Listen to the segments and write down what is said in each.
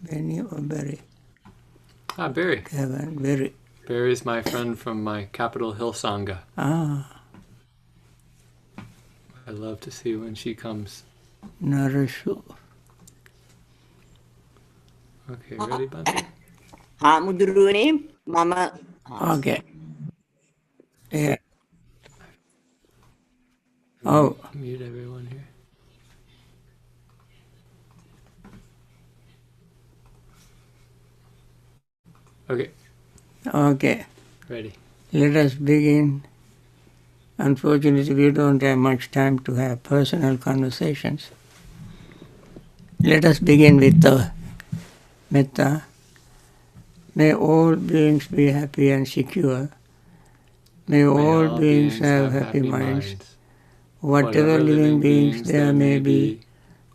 Benny or Barry? Barry. Kevin, Barry. Barry's my friend from my Capitol Hill Sangha. I love to see when she comes. Narishu. Okay, ready, Bhante? Mudurune, Mama. Okay. Yeah. Oh. Mute everyone here. Okay. Okay. Ready. Let us begin. Unfortunately, we don't have much time to have personal conversations. Let us begin with the metta. May all beings be happy and secure. May all beings have happy minds. Whatever living beings there may be,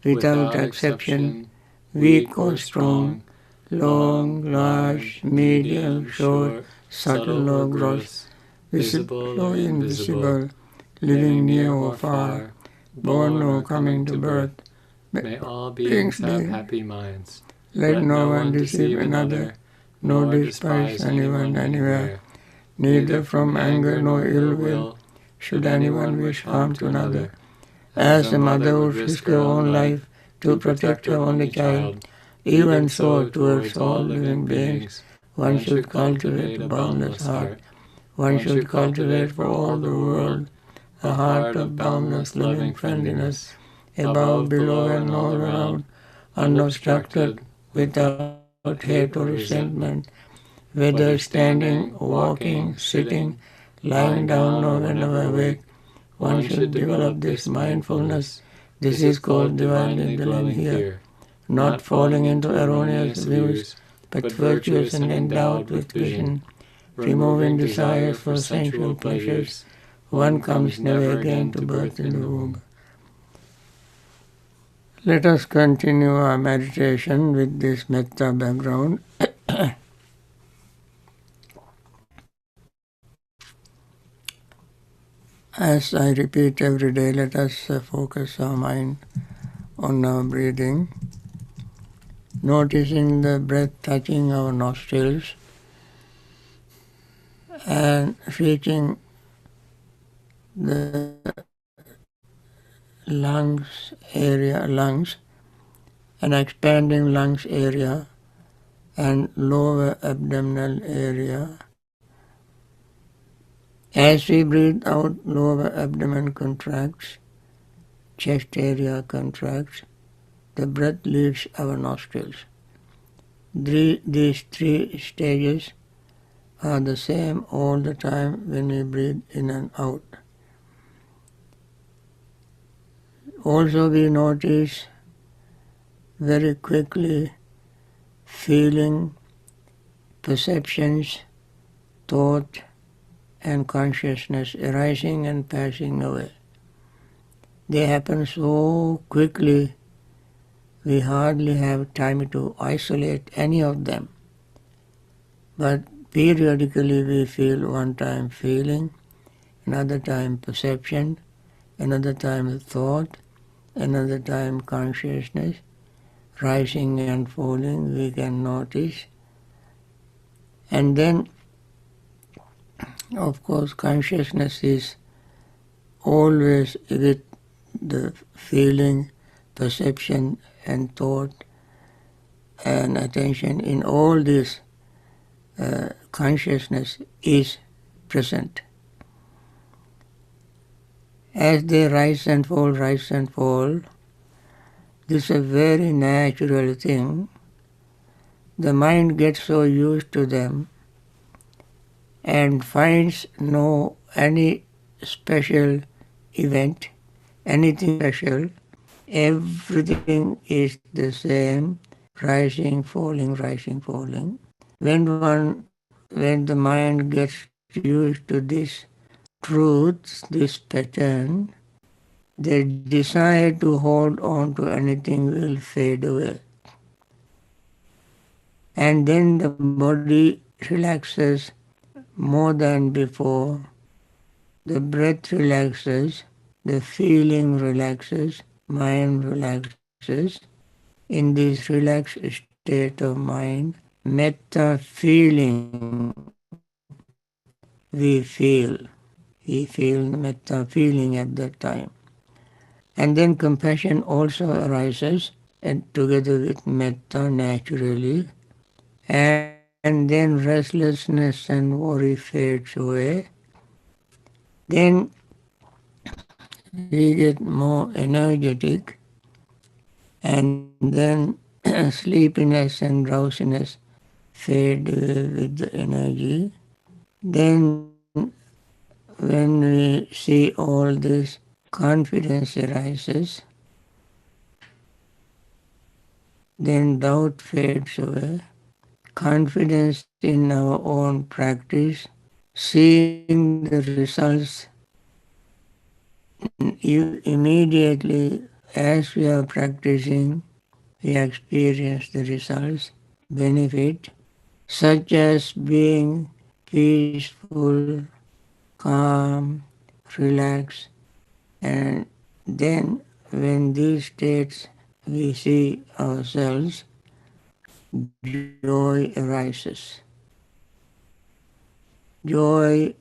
without exception, weak or strong, long, large, medium, short, subtle or gross, visible or invisible, living near or far, born or coming to birth, may all beings have happy minds. Let no one deceive another, nor despise anyone anywhere, neither from anger nor ill will should anyone wish harm to another. As a mother would risk her own life to protect her only child, even so towards all living beings, one should cultivate a boundless heart. One should cultivate for all the world a heart of boundless loving friendliness, above, below, and all around, unobstructed, without hate or resentment, whether standing, walking, sitting, lying down, or whenever awake. One should develop this mindfulness. This is called divinely dwelling here, not falling into erroneous views, but virtuous and endowed with vision, removing desires for sensual pleasures. One comes never again to birth in the womb. Let us continue our meditation with this metta background. As I repeat every day, let us focus our mind on our breathing, noticing the breath touching our nostrils and reaching the lungs and expanding lungs area and lower abdominal area. As we breathe out, lower abdomen contracts, chest area contracts, the breath leaves our nostrils. These three stages are the same all the time when we breathe in and out. Also we notice very quickly feeling, perceptions, thought, and consciousness arising and passing away. They happen so quickly, we hardly have time to isolate any of them. But periodically we feel one time feeling, another time perception, another time thought, another time consciousness, rising and falling we can notice. And then, of course, consciousness is always with the feeling, perception and thought and attention. In all this, consciousness is present. As they rise and fall, this is a very natural thing. The mind gets so used to them and finds no any special event, anything special. Everything is the same, rising, falling, rising, falling. When the mind gets used to this truth, this pattern, the desire to hold on to anything will fade away. And then the body relaxes more than before. The breath relaxes, the feeling relaxes, mind relaxes. In this relaxed state of mind, metta feeling we feel. We feel metta feeling at that time. And then compassion also arises and together with metta naturally. And then restlessness and worry fades away. Then we get more energetic, and then sleepiness and drowsiness fade with the energy. Then when we see all this, confidence arises, then doubt fades away. Confidence in our own practice, seeing the results immediately as we are practicing, we experience the results, benefit, such as being peaceful, calm, relaxed, and then when these states we see ourselves, joy arises. Joy,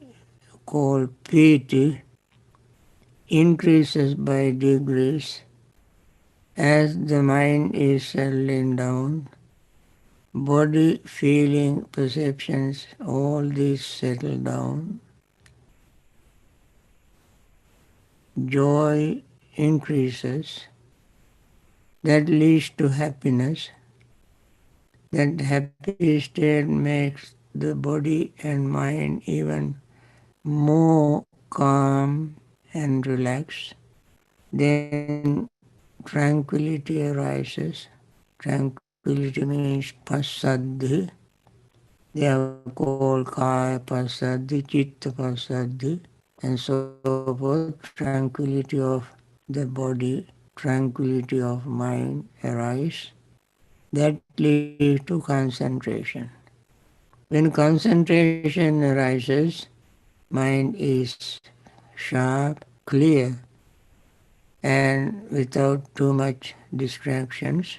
called piti, increases by degrees as the mind is settling down. Body, feeling, perceptions, all these settle down. Joy increases. That leads to happiness. That happy state makes the body and mind even more calm and relaxed. Then tranquility arises. Tranquility means passaddhi. They are called kaya passaddhi, chitta passaddhi, and so forth. Tranquility of the body, tranquility of mind arise. That leads to concentration. When concentration arises, mind is sharp, clear, and without too much distractions.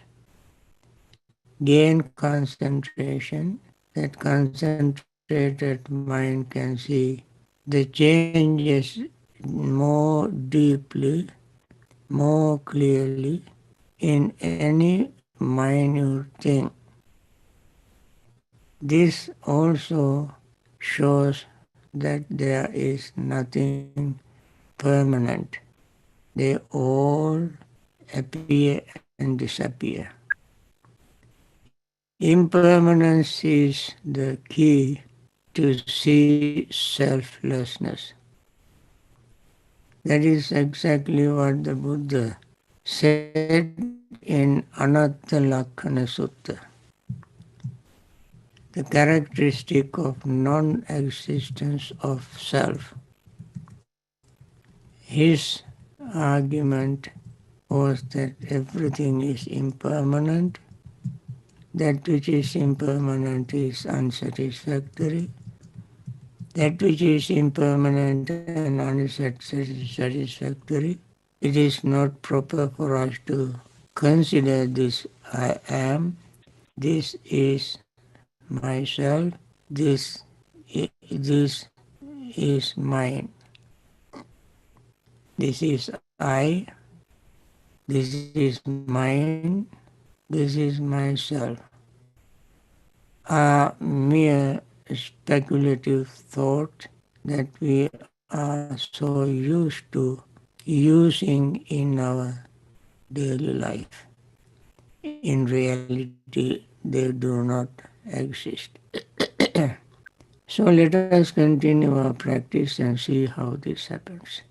Gain concentration. That concentrated mind can see the changes more deeply, more clearly in any minute thing. This also shows that there is nothing permanent. They all appear and disappear. Impermanence is the key to see selflessness. That is exactly what the Buddha said in Anatta Lakkana Sutta. The characteristic of non-existence of self. His argument was that everything is impermanent. That which is impermanent is unsatisfactory. That which is impermanent and unsatisfactory, it is not proper for us to consider this I am, this is myself, this is mine, this is I, this is mine, this is myself, are mere speculative thought that we are so used to using in our daily life. In reality, they do not exist. So let us continue our practice and see how this happens.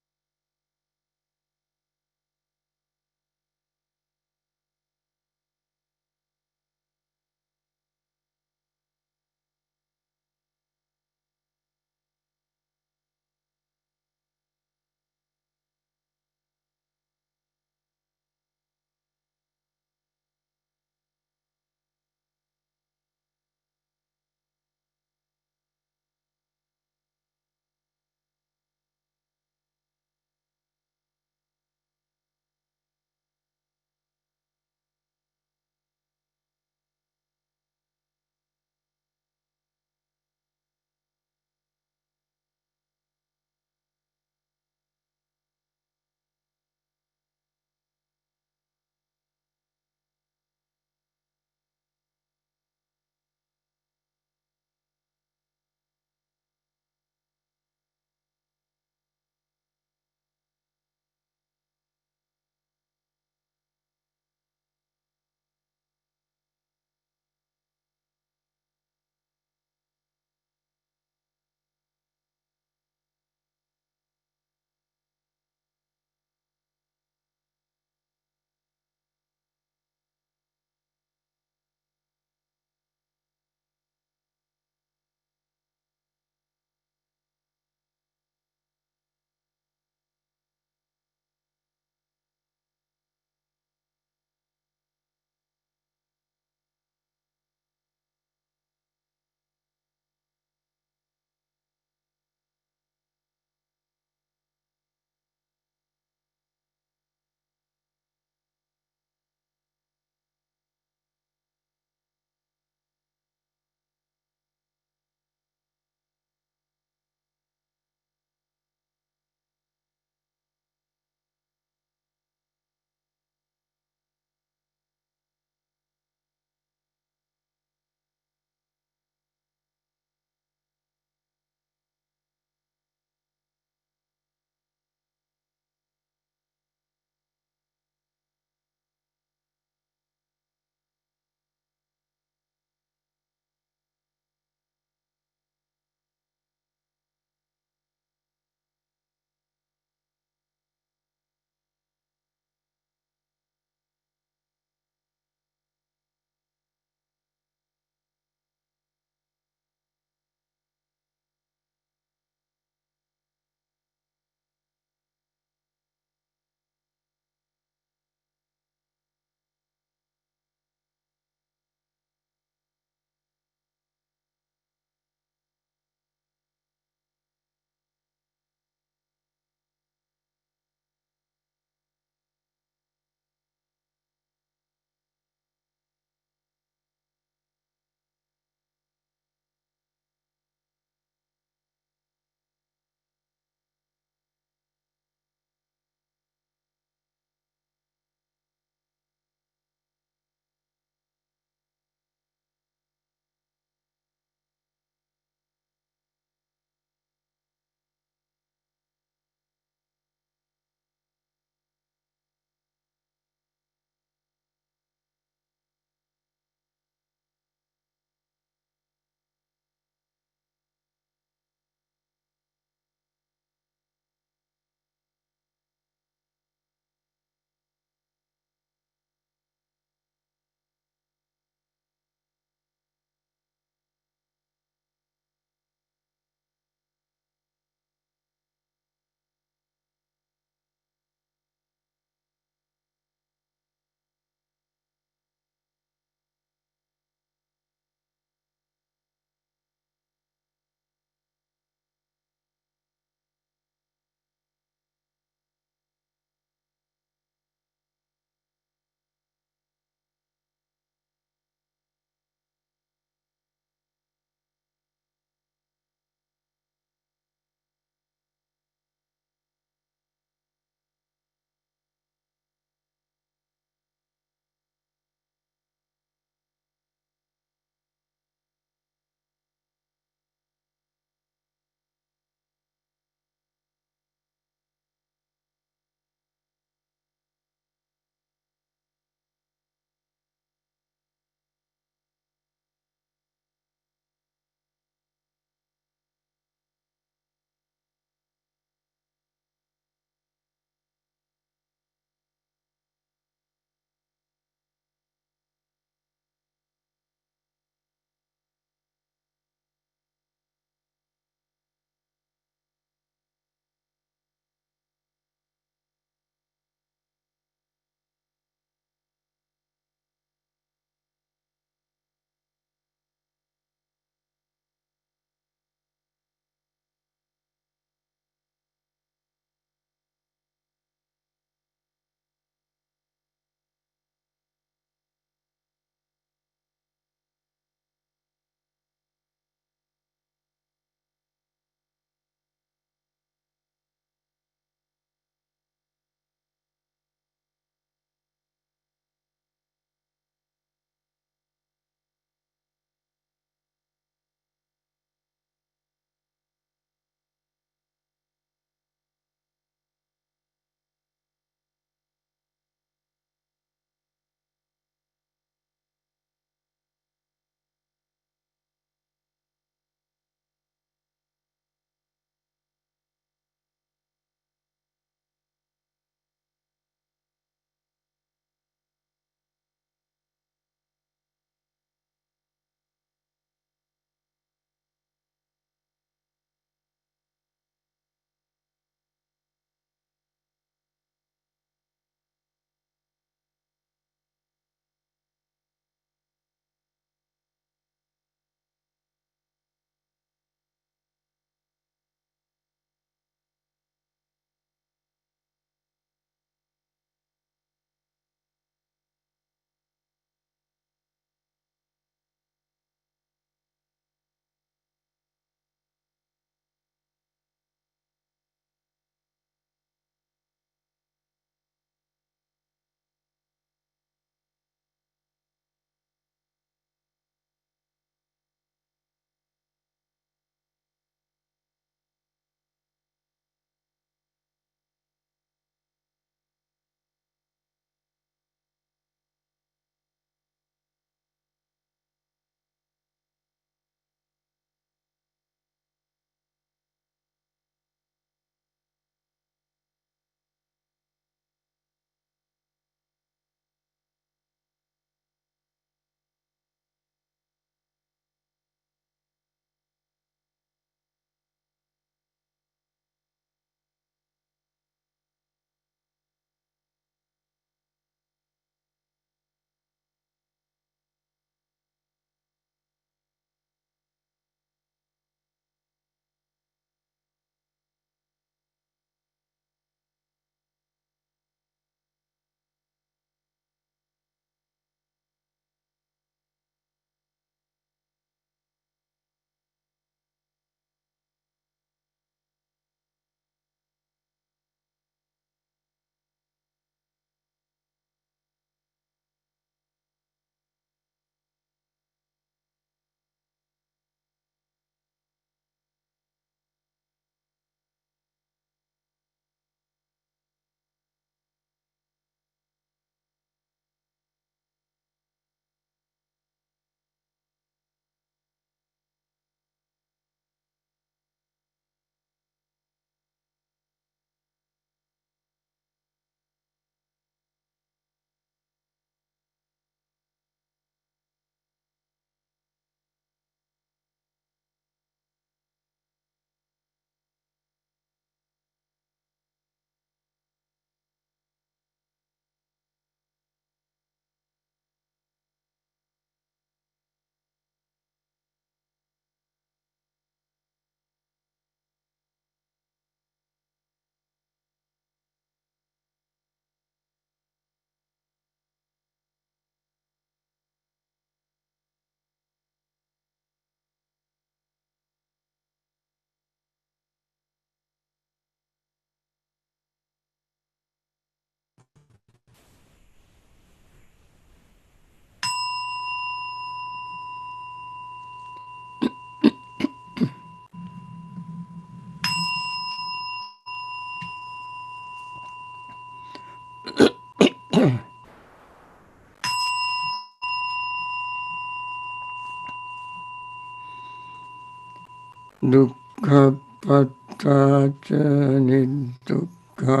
dukkha pattaca nidukkha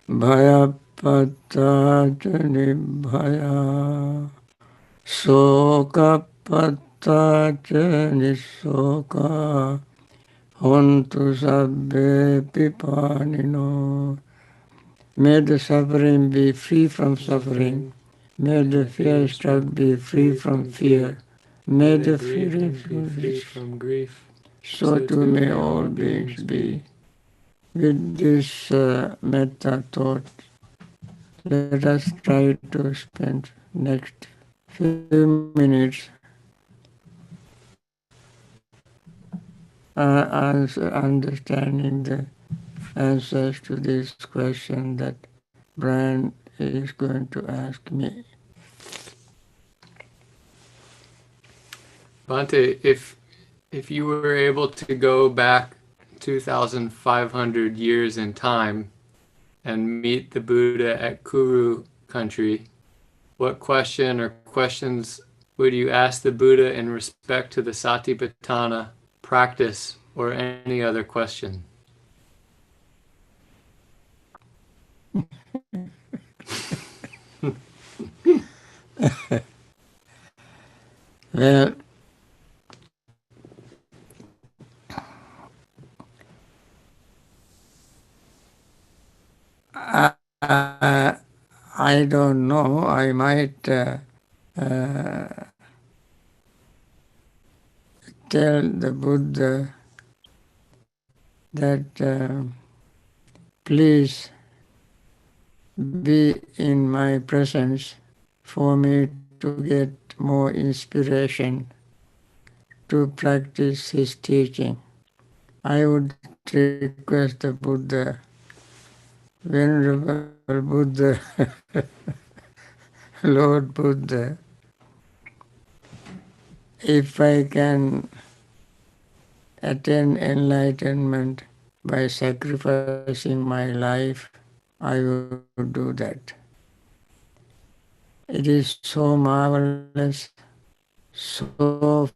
bhaya pattaca nibhaya soka pattaca nisoka hontu sabbe pipanino. May the suffering be free from suffering. May the fear struck be free from fear. May the fear be free from grief. so too may all beings be. With this metta thought, let us try to spend next few minutes understanding the answers to this question that Brian is going to ask me. Bhante, if you were able to go back 2,500 years in time and meet the Buddha at Kuru country, what question or questions would you ask the Buddha in respect to the Satipatthana practice or any other question? Well, I don't know. I might tell the Buddha that please be in my presence for me to get more inspiration to practice his teaching. I would request the Buddha, Venerable Buddha, Lord Buddha, if I can attain enlightenment by sacrificing my life, I would do that. It is so marvelous, so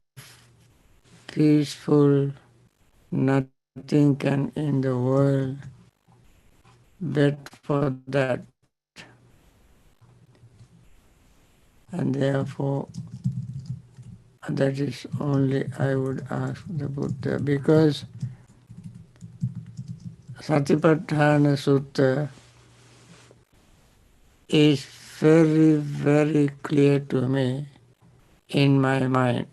peaceful, nothing can in the world bet for that. And therefore, that is only I would ask the Buddha, because Satipatthana Sutta is very, very clear to me in my mind.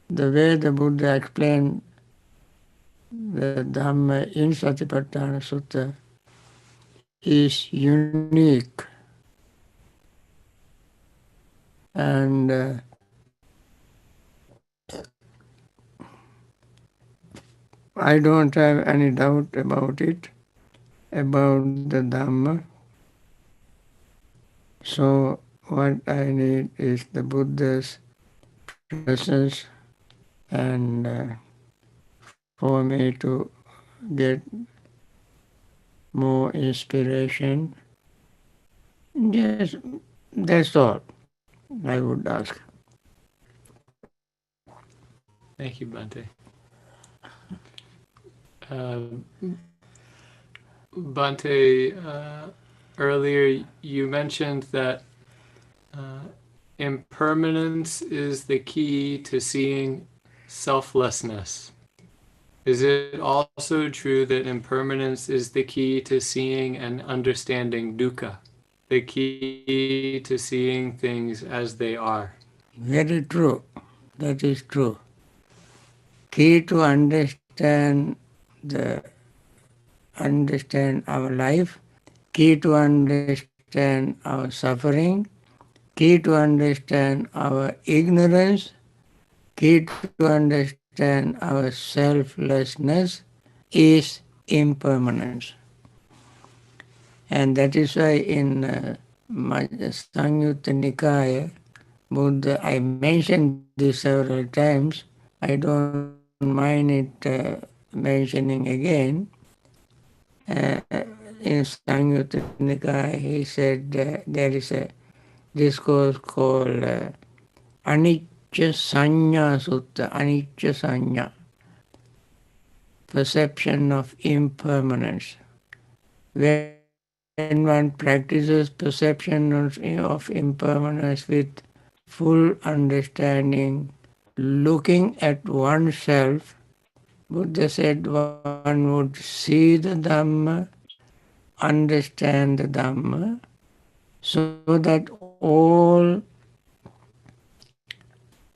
The way the Buddha explained the Dhamma in Satipatthana Sutta is unique. And I don't have any doubt about it, about the Dhamma. So what I need is the Buddha's presence and for me to get more inspiration. Yes, that's all I would ask. Thank you, Bhante. Bhante, earlier you mentioned that impermanence is the key to seeing selflessness. Is it also true that impermanence is the key to seeing and understanding dukkha, the key to seeing things as they are? Very true. That is true. Key to understand our life, key to understand our suffering, key to understand our ignorance, key to understand our selflessness is impermanence. And that is why in Samyutta Nikaya, Buddha, I mentioned this several times, I don't mind it mentioning again. In Samyutta Nikaya, he said there is a discourse called Sanya Sutta, Anicca Sanya, perception of impermanence. When one practices perception of impermanence with full understanding, looking at oneself, Buddha said one would see the Dhamma, understand the Dhamma, so that all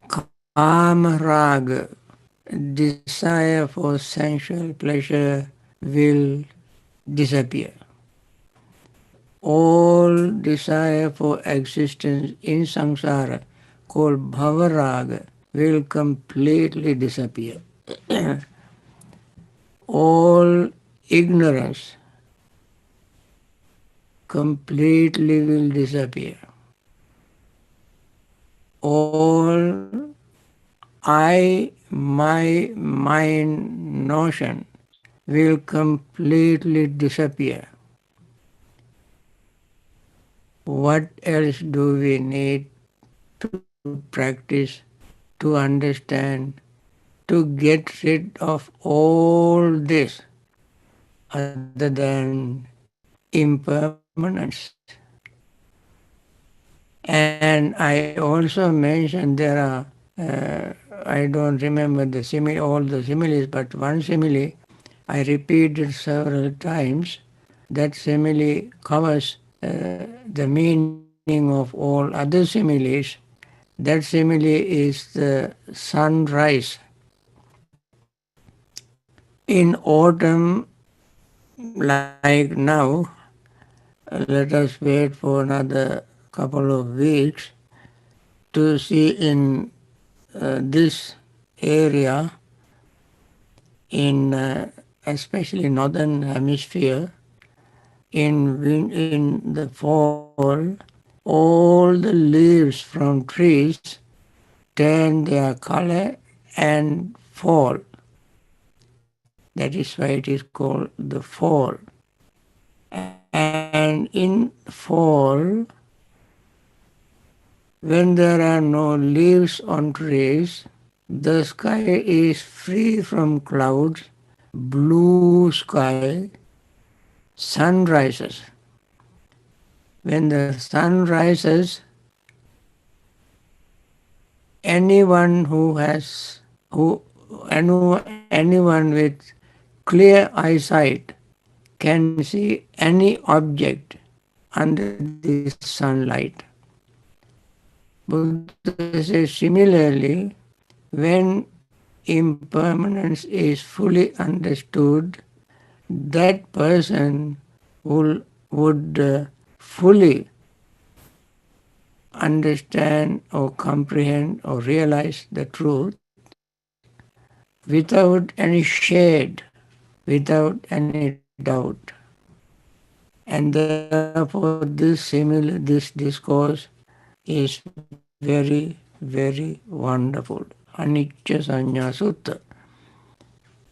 kama raga, desire for sensual pleasure, will disappear. All desire for existence in samsara, called bhavaraga, will completely disappear. All ignorance completely will disappear. All I, my, mine notion will completely disappear. What else do we need to practice, to understand, to get rid of all this other than impermanence? And I also mentioned there are, I don't remember all the similes, but one simile I repeated several times. That simile covers the meaning of all other similes. That simile is the sunrise. In autumn, like now, let us wait for another couple of weeks to see in this area, in especially northern hemisphere, in the fall, all the leaves from trees turn their color and fall. That is why it is called the fall. And in fall, when there are no leaves on trees, the sky is free from clouds, blue sky, sun rises. When the sun rises, anyone anyone with clear eyesight can see any object under the sunlight. Buddha says similarly, when impermanence is fully understood, that person would fully understand or comprehend or realize the truth without any shade, without any doubt. And therefore this discourse is very, very wonderful. Anicca Sanya Sutta.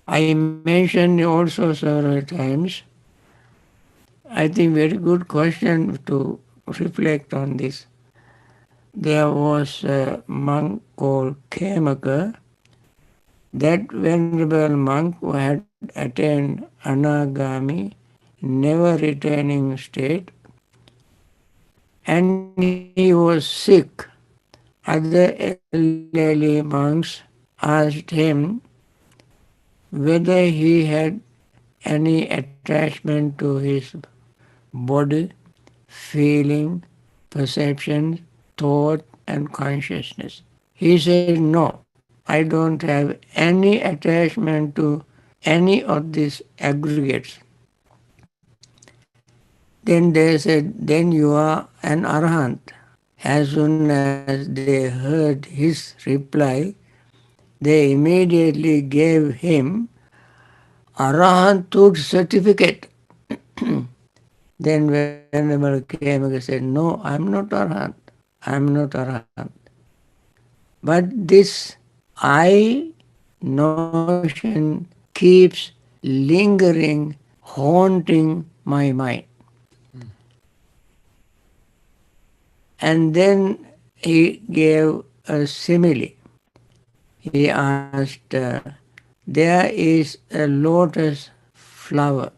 I mentioned also several times, I think very good question to reflect on this. There was a monk called Khemaka. That venerable monk who had attained anagami, never returning state, and he was sick. Other elderly monks asked him whether he had any attachment to his body, feeling, perception, thought, and consciousness. He said, no, I don't have any attachment to any of these aggregates. Then they said, then you are an arahant. As soon as they heard his reply, they immediately gave him Arahantud certificate. Then Venerable Khemaka said, no, I am not Arahant. I am not Arahant. But this I notion keeps lingering, haunting my mind. And then he gave a a simile. He asked, there is a lotus flower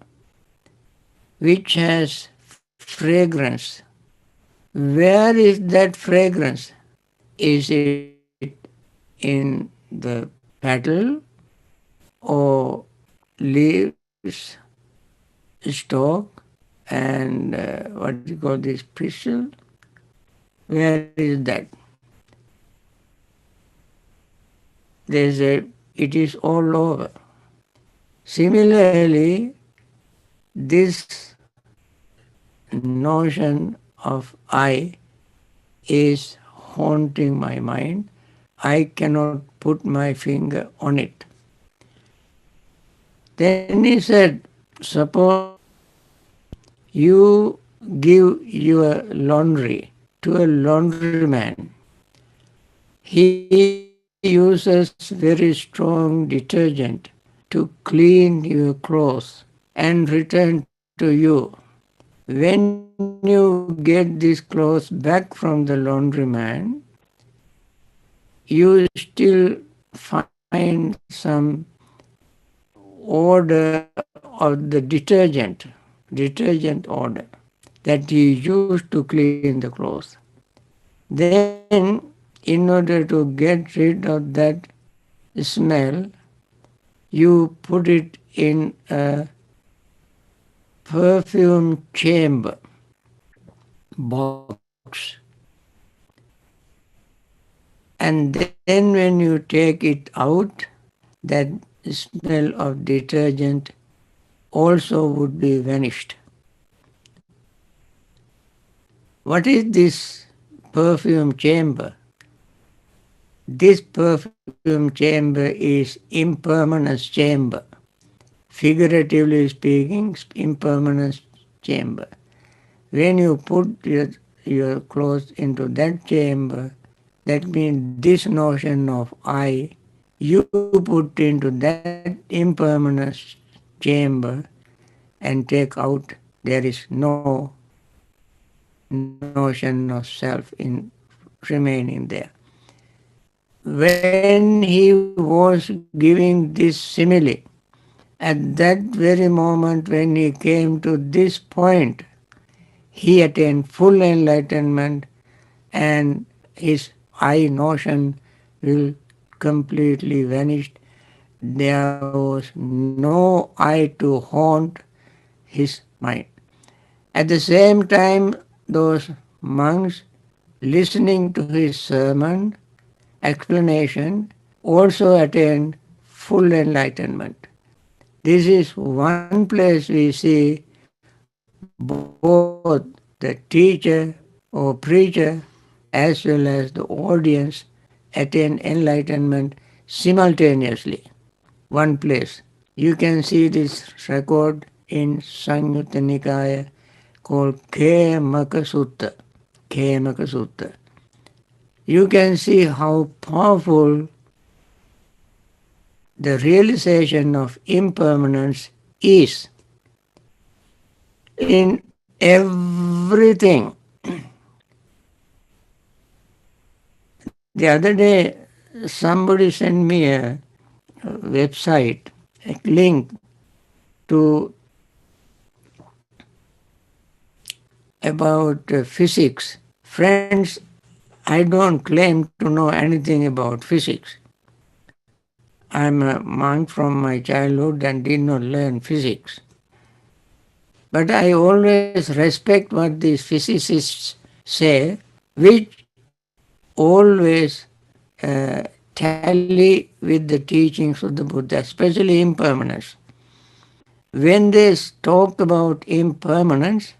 which has fragrance. Where is that fragrance? Is it in the petal or leaves, stalk, and what do you call this, pistil? Where is that? There's a, it is all over. Similarly, this notion of I is haunting my mind. I cannot put my finger on it. Then he said, suppose you give your laundry to a laundryman. He uses very strong detergent to clean your clothes and return to you. When you get these clothes back from the laundryman, you still find some order of the detergent order that he used to clean the clothes. Then, in order to get rid of that smell, you put it in a perfume chamber box. And then when you take it out, that smell of detergent also would be vanished. What is this perfume chamber? This perfume chamber is impermanence chamber. Figuratively speaking, impermanence chamber. When you put your clothes into that chamber, that means this notion of I, you put into that impermanence chamber and take out, there is no notion of self in remaining there. When he was giving this simile, at that very moment when he came to this point, he attained full enlightenment and his I notion will completely vanish. There was no I to haunt his mind. At the same time, those monks listening to his sermon, explanation, also attained full enlightenment. This is one place we see both the teacher or preacher as well as the audience attain enlightenment simultaneously. One place. You can see this record in Samyutta Nikaya called Khemaka Sutta. Khemaka Sutta. You can see how powerful the realization of impermanence is in everything. The other day, somebody sent me a website, a link to about physics. Friends, I don't claim to know anything about physics. I'm a monk from my childhood and did not learn physics. But I always respect what these physicists say, which always tally with the teachings of the Buddha, especially impermanence. When they talk about impermanence,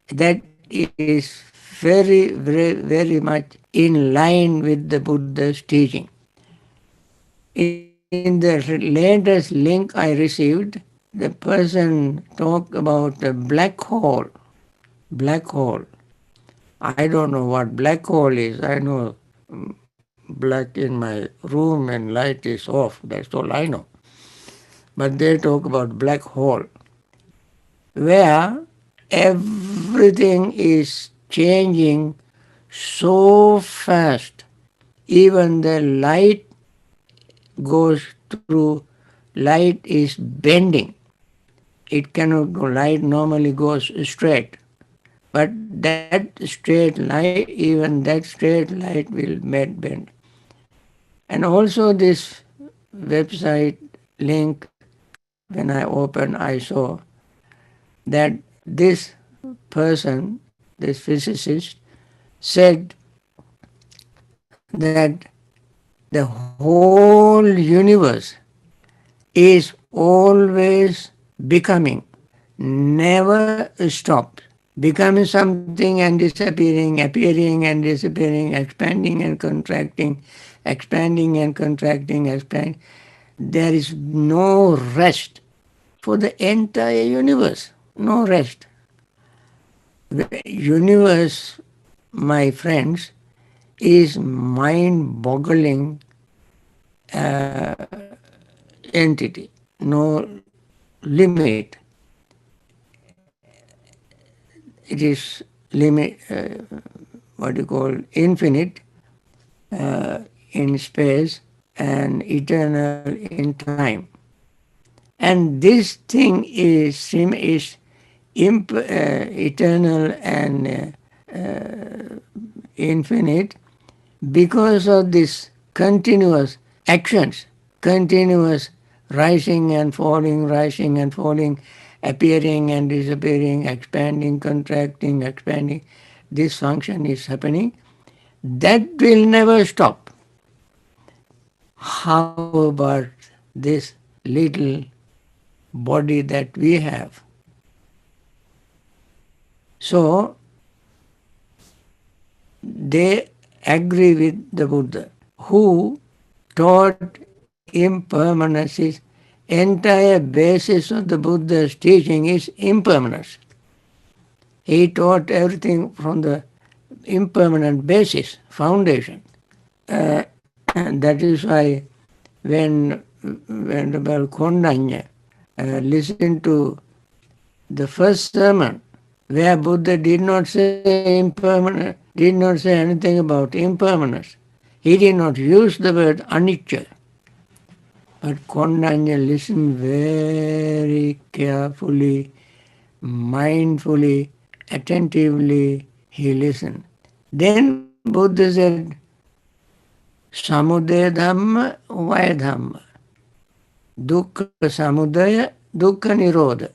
that is very much in line with the Buddha's teaching. In the latest link I received, the person talked about a black hole. Black hole. I don't know what black hole is. I know black in my room and light is off. That's all I know. But they talk about black hole, where everything is changing so fast even the light goes through, light is bending. It cannot go, light normally goes straight. But that straight light, even that straight light will bend. And also this website link, when I opened, I saw that this person, this physicist, said that the whole universe is always becoming, never stops. Becoming something and disappearing, appearing and disappearing, expanding and contracting, expanding and contracting, expanding. There is no rest for the entire universe. No rest. The universe, my friends, is mind-boggling entity. No limit. It is limit. What you call infinite in space and eternal in time. And this thing is eternal and infinite because of this continuous actions, continuous rising and falling, appearing and disappearing, expanding, contracting, expanding. This function is happening. That will never stop. How about this little body that we have? So they agree with the Buddha, who taught impermanence. Is entire basis of the Buddha's teaching is impermanence. He taught everything from the impermanent basis, foundation. And that is why when Venerable Kondanya listened to the first sermon, where Buddha did not say impermanent, did not say anything about impermanence. He did not use the word anicca. But Kondanya listened very carefully, mindfully, attentively, he listened. Then Buddha said, Samudaya Dhamma, Vaya Dhamma. Dukkha Samudaya, Dukkha Nirodha.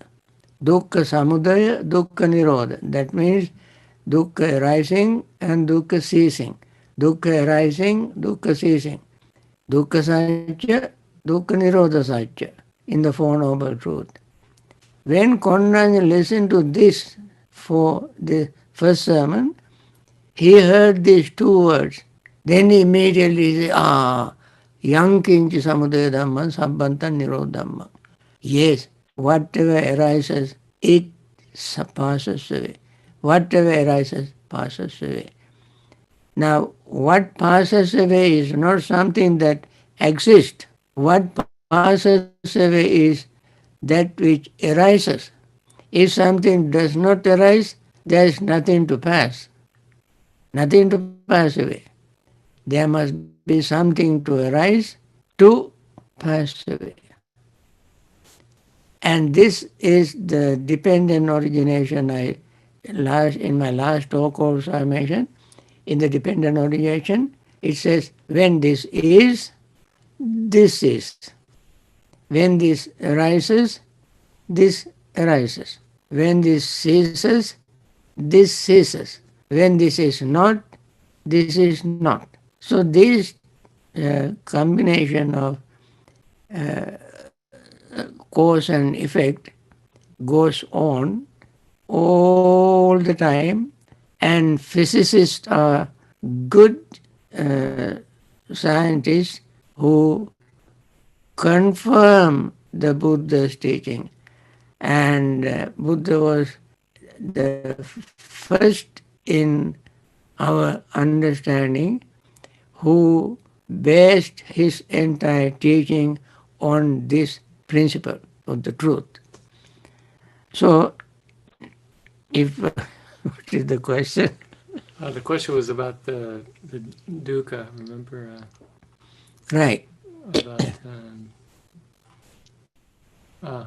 Dukkha Samudaya, Dukkha Nirodha. That means dukkha arising and dukkha ceasing. Dukkha arising, dukkha ceasing. Dukkha Satya, Dukkha Nirodha Satya. In the Four Noble Truth. When Kondanya listened to this for the first sermon, he heard these two words. Then he immediately said, Yang kinchi samudaya dhamma, sabbanta nirodhamma. Yes, whatever arises, it passes away. Whatever arises, passes away. Now, what passes away is not something that exists. What passes away is that which arises. If something does not arise, there is nothing to pass. Nothing to pass away. There must be something to arise to pass away. And this is the dependent origination in my last talk also I mentioned. In the dependent origination, it says, when this is, this is. When this arises, this arises. When this ceases, this ceases. When this is not, this is not. So this combination of cause and effect goes on all the time, and physicists are good scientists who confirm the Buddha's teaching. And Buddha was the first in our understanding who based his entire teaching on this principle of the truth. So, if what is the question? The question was about the dukkha. Remember? Right. About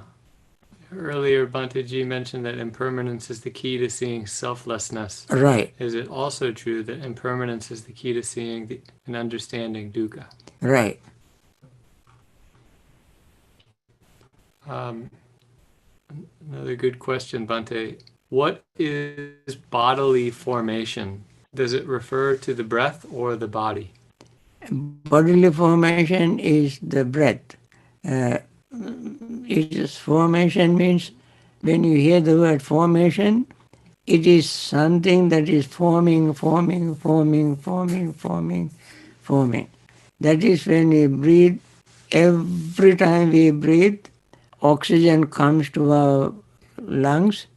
earlier, Bhante G mentioned that impermanence is the key to seeing selflessness. Right. Is it also true that impermanence is the key to seeing and understanding dukkha? Right. Another good question, Bhante. What is bodily formation? Does it refer to the breath or the body? Bodily formation is the breath. Formation means when you hear the word formation, it is something that is forming. That is when we breathe. Every time we breathe, oxygen comes to our lungs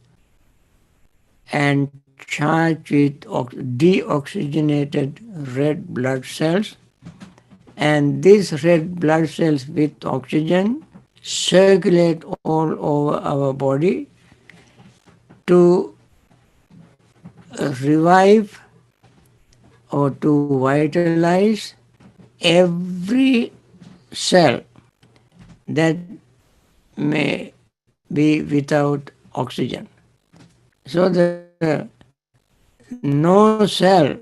and charged with deoxygenated red blood cells. And these red blood cells with oxygen circulate all over our body to revive or to vitalize every cell that may be without oxygen. So no cell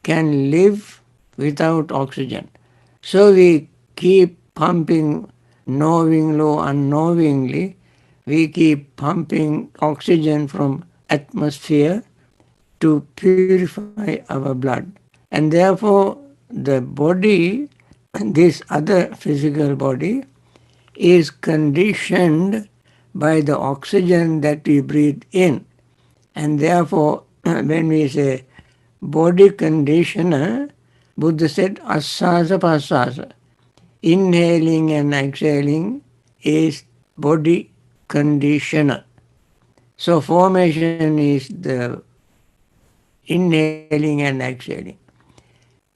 can live without oxygen. So we keep pumping, knowingly or unknowingly, we keep pumping oxygen from atmosphere to purify our blood. And therefore the body, this other physical body, is conditioned by the oxygen that we breathe in. And therefore when we say body conditioner, Buddha said asasa pasasa. Inhaling and exhaling is body conditioner. So formation is the inhaling and exhaling.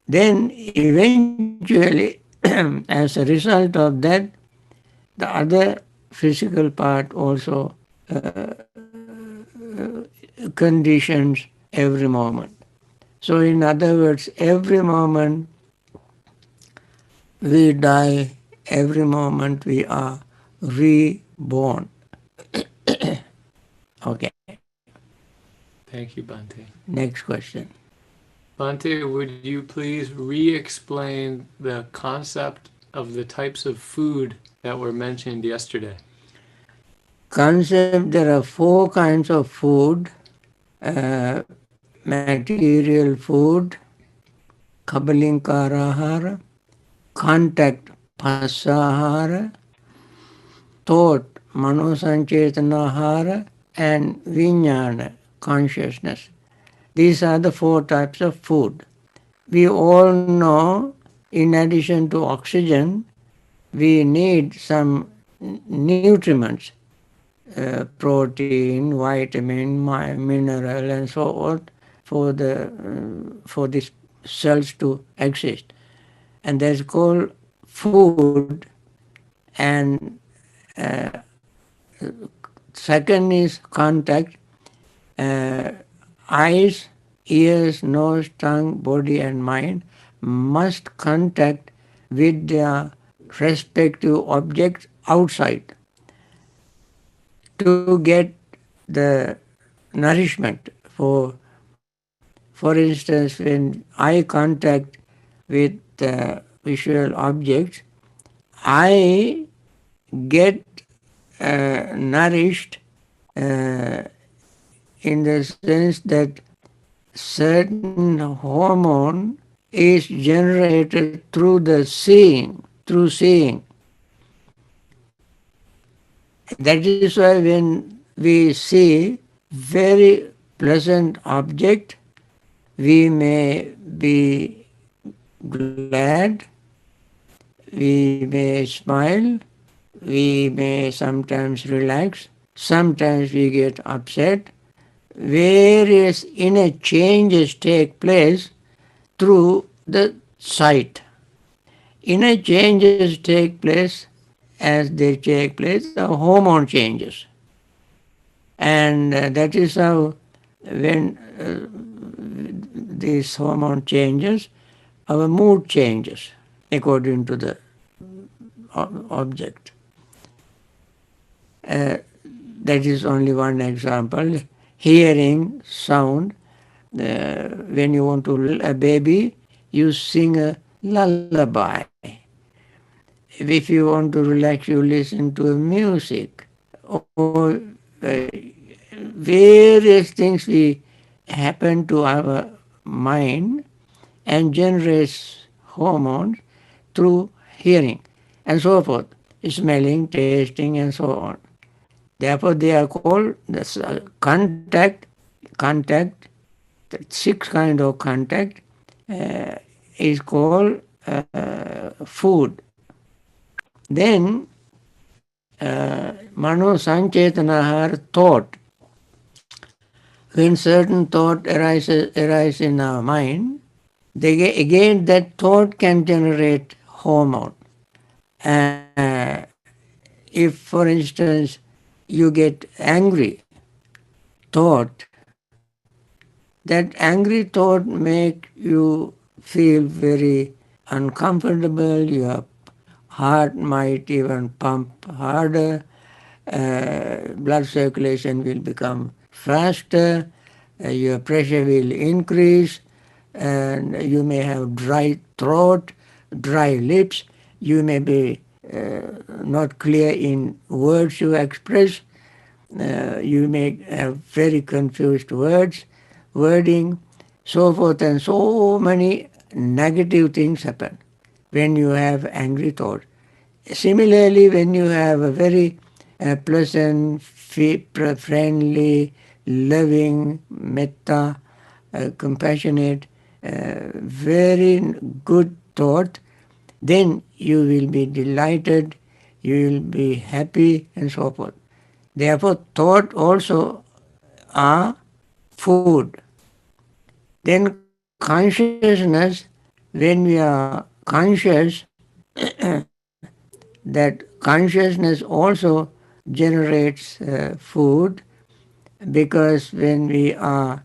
Then eventually, as a result of that, the other physical part also conditions every moment. So in other words, every moment we die, every moment we are reborn. Okay. Thank you, Bhante. Next question. Bhante, would you please re-explain the concept of the types of food that were mentioned yesterday? Concept, there are 4 kinds of food. Material food, kabalinkarahara, contact pasahara, thought manosanchetana, and vijnana, consciousness. These are the 4 types of food. We all know, in addition to oxygen, we need some nutriments, protein, vitamin, mineral, and so on, for these cells to exist. And that's called food. And second is contact. Eyes, ears, nose, tongue, body, and mind must contact with their respective objects outside to get the nourishment. For instance, when eye contact with the visual objects, I get nourished in the sense that certain hormone is generated through seeing. That is why when we see very pleasant object, we may be glad, we may smile, we may sometimes relax, sometimes we get upset. Various inner changes take place through the sight. Inner changes take place. As they take place, the hormone changes. And that is how when these hormone changes, our mood changes according to the object. That is only one example. Hearing sound. When you want to a baby, you sing a lullaby. If you want to relax, you listen to music. Or various things we happen to our mind and generates hormones through hearing and so forth, smelling, tasting, and so on. Therefore, they are called contact. The sixth kind of contact is called food. Then, mano sanchetana, thought. When certain thought arise in our mind, again that thought can generate hormone. If, for instance, you get angry thought, that angry thought make you feel very uncomfortable. Your heart might even pump harder. Blood circulation will become faster. Your pressure will increase, and you may have dry throat, dry lips. You may be not clear in words you express. You may have very confused wording, so forth, and so many negative things happen when you have angry thoughts. Similarly, when you have a very pleasant, friendly, loving, metta, compassionate, very good thought, then you will be delighted, you will be happy, and so forth. Therefore, thought also are food. Then consciousness, when we are conscious, that consciousness also generates food, because when we are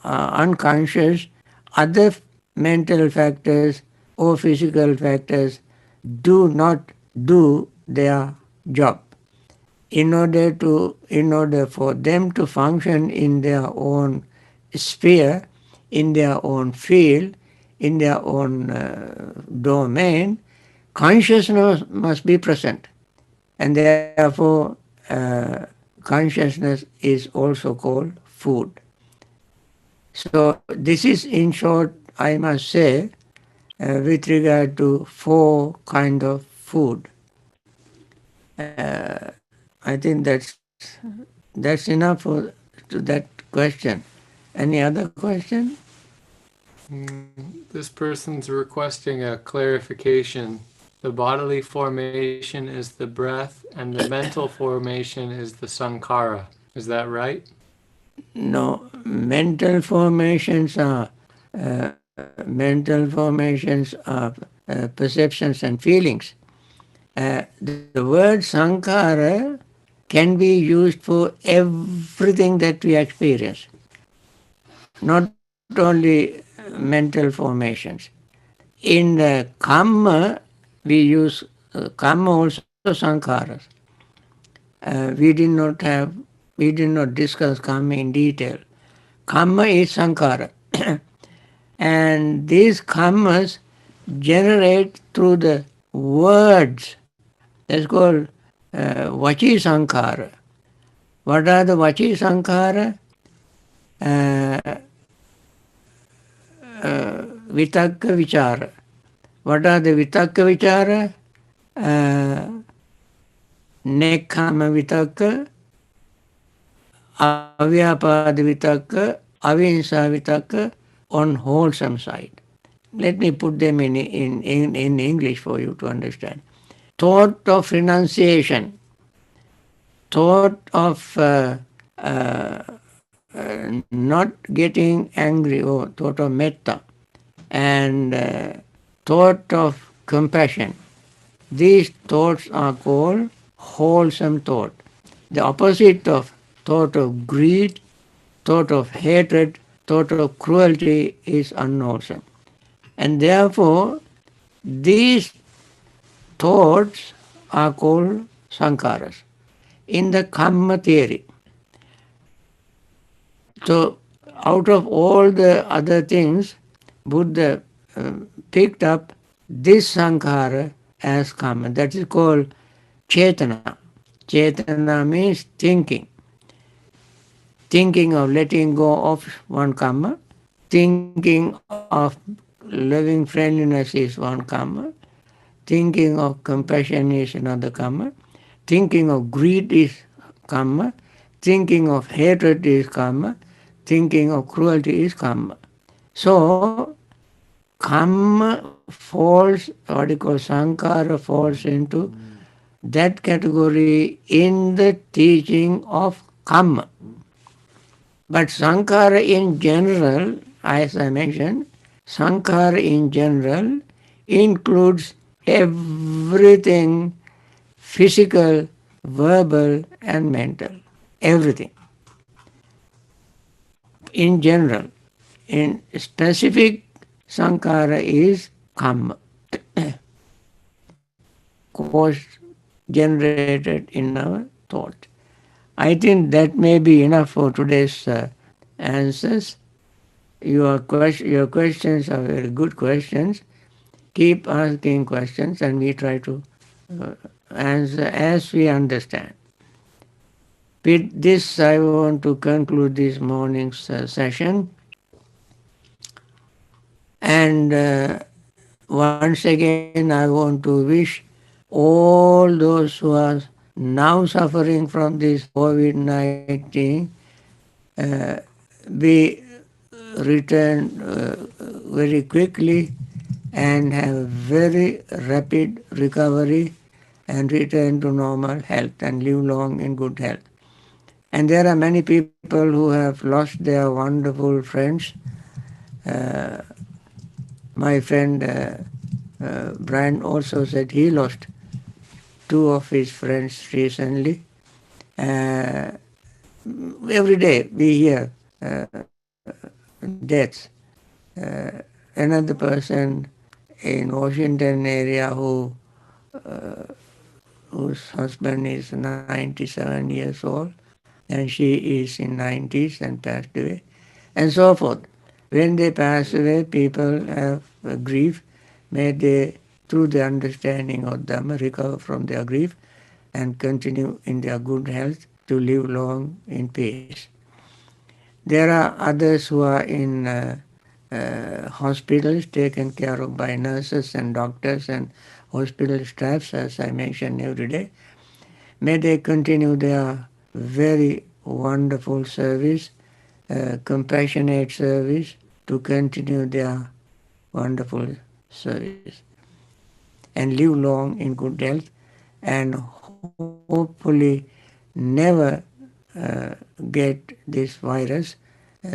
unconscious, other mental factors or physical factors do not do their job. In order for them to function in their own sphere, in their own field, in their own domain, consciousness must be present. And therefore, consciousness is also called food. So this is, in short, I must say, with regard to four kind of food. I think that's enough to that question. Any other question? This person's requesting a clarification. The bodily formation is the breath, and the mental formation is the sankhara. Is that right? No, mental formations are perceptions and feelings. The word sankhara can be used for everything that we experience, not only mental formations. In karma, we use karma also sankharas. We did not discuss karma in detail. Karma is sankhara. And these karmas generate through the words. That's called vachi sankhara. What are the vachi sankhara? Vitakka vichara. What are the vitakka vichara? Nekkhamma vitakka, avyapada vitakka, avinsa vitakka, on wholesome side. Let me put them in English for you to understand. Thought of renunciation, thought of not getting angry, or thought of metta, and thought of compassion. These thoughts are called wholesome thought. The opposite of thought of greed, thought of hatred, thought of cruelty is unwholesome. And therefore, these thoughts are called sankharas in the karma theory. So, out of all the other things, Buddha picked up this sankhara as karma. That is called chetana. Chetana means thinking. Thinking of letting go of one karma, thinking of loving friendliness is one karma, thinking of compassion is another karma, thinking of greed is karma, thinking of hatred is karma, thinking of cruelty is karma. So, karma falls, what you call sankhara falls into that category in the teaching of karma. But sankhara in general, as I mentioned, sankhara in general includes everything physical, verbal, and mental. Everything. In general. In specific, sankhara is karma, cause generated in our thought. I think that may be enough for today's answers. Your questions are very good questions. Keep asking questions and we try to answer as we understand. With this, I want to conclude this morning's session. And once again, I want to wish all those who are now suffering from this COVID-19 be returned very quickly and have very rapid recovery and return to normal health and live long in good health. And there are many people who have lost their wonderful friends. My friend Brian also said he lost two of his friends recently. Every day we hear deaths. Another person in Washington area whose husband is 97 years old and she is in 90s and passed away, and so forth. When they pass away, people have grief. May they, through the understanding of Dhamma, recover from their grief and continue in their good health to live long in peace. There are others who are in hospitals taken care of by nurses and doctors and hospital staffs, as I mention every day. May they continue their very wonderful service, compassionate service, to continue their wonderful service and live long in good health and hopefully never get this virus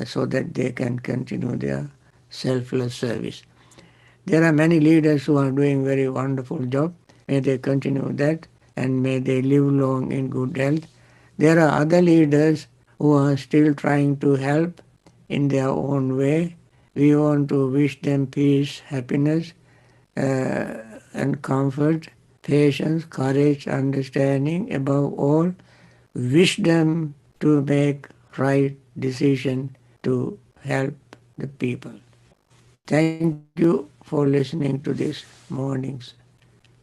so that they can continue their selfless service. There are many leaders who are doing very wonderful job. May they continue that and may they live long in good health. There are other leaders who are still trying to help in their own way. We want to wish them peace, happiness, and comfort, patience, courage, understanding, above all, wisdom to make right decision to help the people. Thank you for listening to this morning's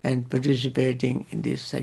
and participating in this session.